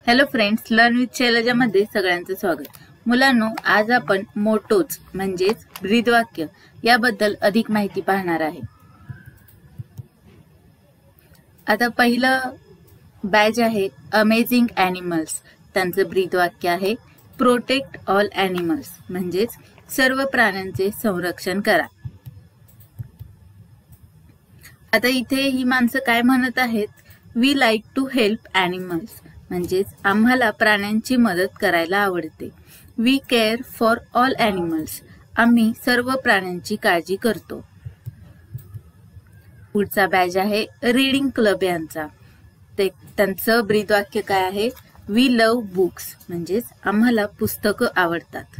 Hello friends, learn with शैलजामध्ये सगळ्यांचं स्वागत। मुलांनो, आज आपण मोटोज म्हणजेच ब्रीदवाक्य याबद्दल अधिक माहिती पाहणार आहे। आता पहिलं बॅच आहे अमेझिंग ॲनिमल्स। त्यांचं ब्रीदवाक्य आहे प्रोटेक्ट ऑल ॲनिमल्स म्हणजेच सर्व प्राण्यांचे संरक्षण करा। आता इथे ही माणसं काय म्हणत आहेत, we like to help animals म्हणजेच आम्हाला प्राण्यांची मदत करायला आवडते। We care for all animals, आम्ही सर्व प्राण्यांची काळजी करतो। पुढचा बॅच आहे रीडिंग क्लब यांचा। त्यांचं ब्रीदवाक्य काय आहे, वी लव्ह बुक्स म्हणजेच आम्हाला पुस्तकं आवडतात।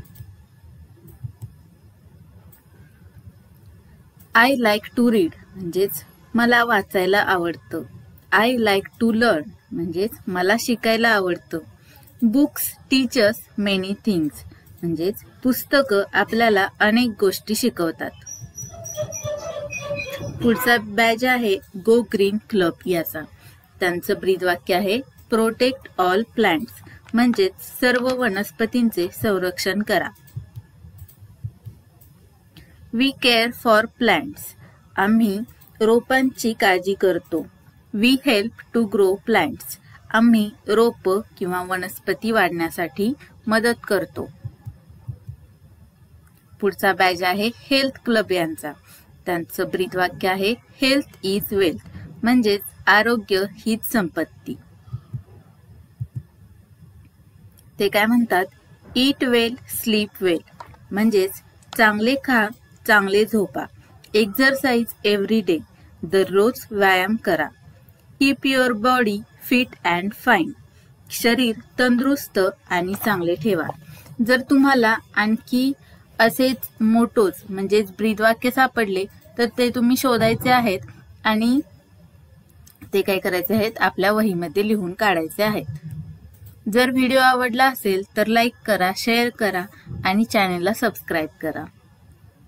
आय लाईक टू रीड म्हणजेच मला वाचायला आवडतं। आय लाईक टू लर्न म्हणजेच मला शिकायला आवडतं। Books teach us many things म्हणजेच पुस्तकं आपल्याला अनेक गोष्टी शिकवतात। पुढचा बॅच आहे गो ग्रीन क्लब याचा। त्यांचं ब्रीदवाक्य आहे प्रोटेक्ट ऑल प्लांट्स म्हणजेच सर्व वनस्पतींचे संरक्षण करा। वी केअर फॉर प्लांट्स, आम्ही रोपांची काळजी करतो। We help to grow plants, आम्ही रोप किंवा वनस्पती वाढण्यासाठी मदत करतो। पुढचा बॅच आहे हेल्थ क्लब यांचा। त्यांचं ब्रीदवाक्य आहे हेल्थ इज वेल्थ म्हणजेच आरोग्य हीच संपत्ती। ते काय म्हणतात, ईट वेल स्लीप वेल म्हणजेच चांगले खा, चांगले झोपा। एक्सरसाइज एव्हरी डे, दररोज व्यायाम करा। Keep your body fit and fine, शरीर तंदुरुस्त आणि चांगले ठेवा। जर तुम्हाला आणखी असेच मोटोज म्हणजेच ब्रीदवाक्य सापडले तर ते तुम्ही शोधायचे आहेत आणि ते काय करायचे आहेत, आपल्या वहीमध्ये लिहून काढायचे आहेत। जर व्हिडिओ आवडला असेल तर लाईक करा, शेअर करा आणि चॅनलला सबस्क्राईब करा।